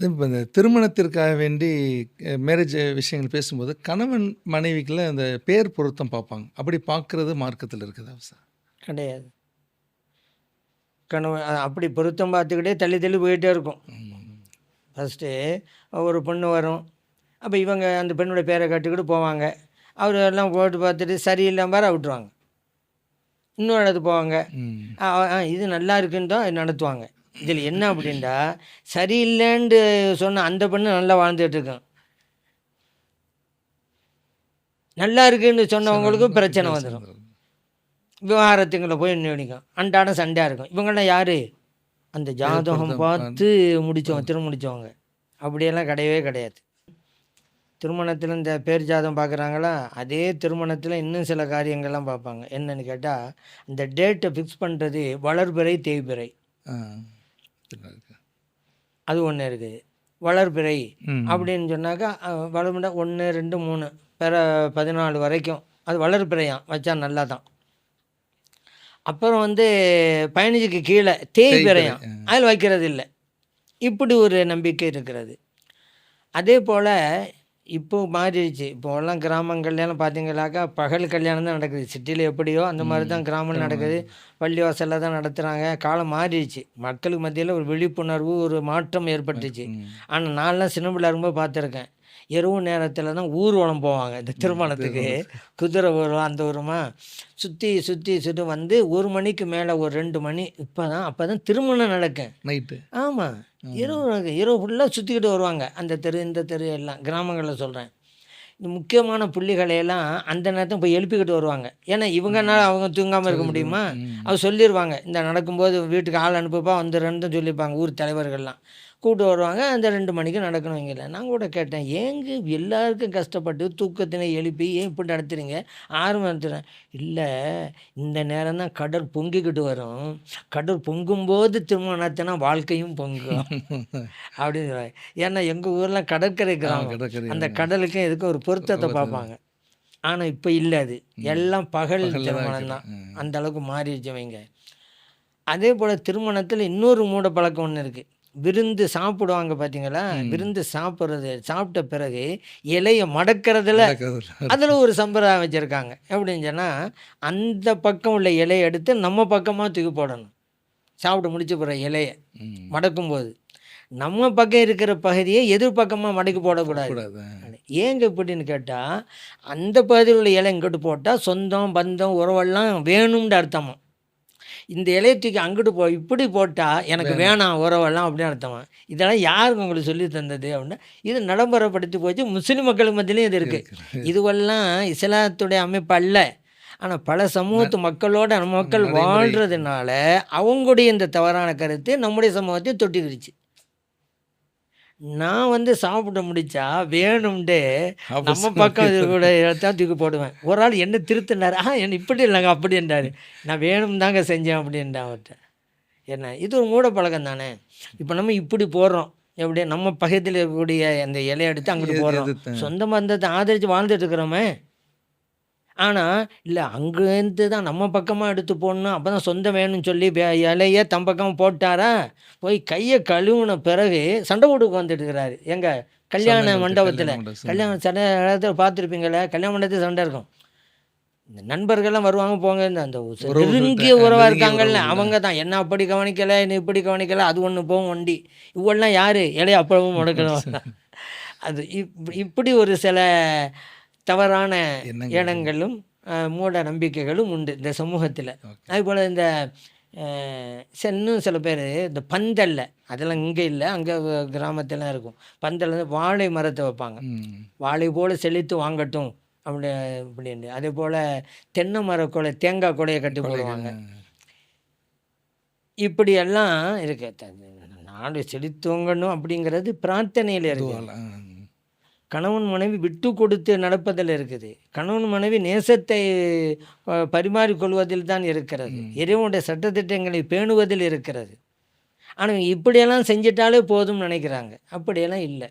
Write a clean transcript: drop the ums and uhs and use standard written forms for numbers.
இப்போ இந்த திருமணத்திற்காக வேண்டி மேரேஜ் விஷயங்கள் பேசும்போது கணவன் மனைவிக்குள்ள அந்த பேர் பொருத்தம் பார்ப்பாங்க. அப்படி பார்க்கறது மார்க்கத்தில் இருக்குதா சார்? கிடையாது. கணவன் அப்படி பொருத்தம் பார்த்துக்கிட்டே தள்ளி தள்ளி போயிட்டே இருக்கும். ஃபஸ்ட்டு ஒரு பொண்ணு வரும். அப்போ இவங்க அந்த பெண்ணோட பேரை கட்டிக்கிட்டு போவாங்க. அவர் எல்லாம் போட்டு பார்த்துட்டு சரியில்லாம வேற விட்டுருவாங்க. இன்னொரு இடத்துக்கு போவாங்க. இது நல்லா இருக்குன்னு தான் நடத்துவாங்க. இதில் என்ன அப்படின்டா, சரியில்லைன்ட்டு சொன்ன அந்த பெண்ணு நல்லா வாழ்ந்துட்டு இருக்கும். நல்லா இருக்குன்னு சொன்னவங்களுக்கும் பிரச்சனை வந்துடும். விவகாரத்துங்களை போய் நினைக்கும். அன்றாடம் சண்டையாக இருக்கும். இவங்கெல்லாம் யார்? அந்த ஜாதகம் பார்த்து திருமணம் முடித்தவங்க. அப்படியெல்லாம் கிடையவே கிடையாது. திருமணத்தில் இந்த பேர் ஜாதகம் பார்க்குறாங்களா, அதே திருமணத்தில் இன்னும் சில காரியங்கள்லாம் பார்ப்பாங்க. என்னன்னு கேட்டால், இந்த டேட்டை ஃபிக்ஸ் பண்ணுறது வளர்பிறை தேய்பிறை, அது ஒன்று இருக்குது. வளர்பிறை அப்படின்னு சொன்னாக்கா வளர்பிறை 1, 2, 3 பிற 14 வரைக்கும் அது வளர்பிறையாம் வச்சா நல்லா தான். அப்புறம் 15க்கு கீழே தேய்பிறையாம், அதில் வைக்கிறது இல்லை. இப்படி ஒரு நம்பிக்கை இருக்கிறது. அதே போல் இப்போ மாறிடுச்சு. இப்போலாம் கிராமங்கள்லாம் பார்த்தீங்கன்னாக்கா பகல் கல்யாணம் தான் நடக்குது. சிட்டியில் எப்படியோ அந்த மாதிரி தான் கிராமம் நடக்குது. பள்ளி வாசலில் தான் நடத்துகிறாங்க. காலம் மாறிடுச்சு. மக்களுக்கு மத்தியில் ஒரு விழிப்புணர்வு, ஒரு மாற்றம் ஏற்பட்டுச்சு. ஆனால் நான்லாம் சின்ன பிள்ளை இருக்கும்போது பார்த்துருக்கேன். இரவு நேரத்தில் தான் ஊர்வலம் போவாங்க. இந்த திருமணத்துக்கு குதிரை ஊர்வலம் அந்த ஊருமா சுற்றி சுற்றி சுற்றி 1 மணிக்கு மேலே ஒரு 2 மணி அப்போ தான் திருமணம் நடக்கும் நைட்டு. ஆமாம், இரவு ஃபுல்லாக சுற்றிக்கிட்டு வருவாங்க. அந்த தெரு இந்த தெரு எல்லாம் கிராமங்களில் சொல்கிறேன். இந்த முக்கியமான புள்ளிகளையெல்லாம் அந்த நேரத்தில் போய் எழுப்பிக்கிட்டு வருவாங்க. ஏன்னா இவங்கனால அவங்க தூங்காமல் இருக்க முடியுமா? அவர் சொல்லிடுவாங்க, இந்த நடக்கும்போது வீட்டுக்கு ஆள் அனுப்புப்பா வந்துடுறேன்னு சொல்லியிருப்பாங்க. ஊர் தலைவர்கள்லாம் கூப்பிட்டு வருவாங்க. அந்த 2 மணிக்கு நடக்கணும். இங்கே நான் கூட கேட்டேன், ஏங்க எல்லாருக்கும் கஷ்டப்பட்டு தூக்கத்தினை எழுப்பி ஏன் இப்படி நடத்துகிறீங்க? 6 மணி நடத்துகிறேன். இல்லை, இந்த நேரம் தான் கடல் பொங்கிக்கிட்டு வரும். கடல் பொங்கும்போது திருமணம் நடத்தினா வாழ்க்கையும் பொங்கும் அப்படின்னு சொல்லுவாங்க. ஏன்னா எங்கள் ஊரில் கடற்கரை கிராமம். அந்த கடலுக்கும் இதுக்கும் ஒரு பொருத்தத்தை பார்ப்பாங்க. ஆனால் இப்போ இல்லை, அது எல்லாம் பகல் திருமணம் தான். அந்த அளவுக்கு மாறிடுச்சவங்க. அதே போல் திருமணத்தில் இன்னொரு மூட பழக்கம் ஒன்று இருக்குது. விருந்து சாப்பிடுவாங்க பார்த்தீங்களா? விருந்து சாப்பிட்ட பிறகு இலையை மடக்கிறதுல அதில் ஒரு சம்பிரதாயம் வச்சுருக்காங்க. எப்படின்னு சொன்னால், அந்த பக்கம் உள்ள இலையை எடுத்து நம்ம பக்கமாக தூக்கி போடணும். சாப்பிட்டு முடிச்ச பிறகு இலையை மடக்கும்போது நம்ம பக்கம் இருக்கிற பகுதியை எதிர்பக்கமாக மடக்கி போடக்கூடாது. ஏங்க இப்படின்னு கேட்டால், அந்த பகுதியில் உள்ள இலை இங்கிட்டு போட்டால் சொந்தம் பந்தம் உறவெல்லாம் வேணும்னு அர்த்தமா. இந்த இலையை தூக்கி அங்கிட்டு இப்படி போட்டால் எனக்கு வேணாம் உறவெல்லாம் அப்படின்னு அர்த்தமா. இதெல்லாம் யாருக்கு உங்களுக்கு சொல்லி தந்தது அப்படின்னா, இது நடைமுறைப்படுத்தி போச்சு. முஸ்லீம் மக்களுக்கு மத்தியிலையும் இது இருக்குது. இதுவெல்லாம் இஸ்லாத்துடைய அமைப்பு அல்ல. ஆனால் பல சமூகத்து மக்களோட நம்ம மக்கள் வாழ்கிறதுனால அவங்களுடைய இந்த தவறான கருத்து நம்முடைய சமூகத்தை தொட்டிக்கிடுச்சு. நான் சாப்பிட முடிச்சா வேணும்ட்டு நம்ம பக்கம் இது கூட தான் தூக்கி போடுவேன். ஒரு ஆள் என்ன திருத்தினார், என்ன இப்படி இல்லைங்க அப்படின்றாரு. நான் வேணும் தாங்க செஞ்சேன் அப்படின்ட்டேன் அவர்கிட்ட. என்ன இது ஒரு மூட பழக்கம் தானே. இப்போ நம்ம இப்படி போடுறோம், எப்படி நம்ம பக்கத்தில் இருக்கக்கூடிய அந்த இலையை எடுத்து அங்கிட்டு போடுறோம். சொந்த பந்தத்தை ஆதரித்து வாழ்ந்துட்டு இருக்கிறோமே. ஆனால் இல்லை, அங்கேருந்து தான் நம்ம பக்கமாக எடுத்து போடணும், அப்போ தான் சொந்தம் வேணும்னு சொல்லி இலையை தம் பக்கமாக போட்டாரா, போய் கையை கழுவுன பிறகு சண்டை போட்டு வந்துட்டு இருக்கிறாரு. எங்கள் கல்யாண மண்டபத்தில் சில இடத்துல பார்த்துருப்பீங்களே, கல்யாண மண்டபத்தில் சண்டை இருக்கும். இந்த நண்பர்கள்லாம் வருவாங்க போங்க, அந்த நெருங்கிய உறவாக இருக்காங்கல்ல, அவங்க தான் என்ன அப்படி கவனிக்கலை, என்ன இப்படி கவனிக்கலை, அது ஒன்று போகும் வண்டி. இவெல்லாம் யார் இலையை அப்பவும் முடக்கணும். அது இப்படி ஒரு சில தவறான எண்ணங்களும் மூட நம்பிக்கைகளும் உண்டு இந்த சமூகத்தில். அதுபோல் இந்த இன்னும் சில பேர் இந்த பந்தல்ல, அதெல்லாம் இங்கே இல்லை, அங்கே கிராமத்திலாம் இருக்கும். பந்தல் வாழை மரத்தை வைப்பாங்க. வாழை போல் செழித்து வாங்கட்டும் அப்படின்னு. அதே போல் தென்னை மர கொலை, தேங்காய் கொலையை கட்டி போடுவாங்க. இப்படியெல்லாம் இருக்கு. நாடு செழித்துவங்கணும் அப்படிங்கிறது பிரார்த்தனையில் இருக்கு. கணவன் மனைவி விட்டு கொடுத்து நடப்பதில் இருக்குது. கணவன் மனைவி நேசத்தை பரிமாறிக்கொள்வதில் தான் இருக்கிறது. இறைவனுடைய சட்டத்திட்டங்களை பேணுவதில் இருக்கிறது. ஆனால் இப்படியெல்லாம் செஞ்சிட்டாலே போதும்னு நினைக்கிறாங்க. அப்படியெல்லாம் இல்லை.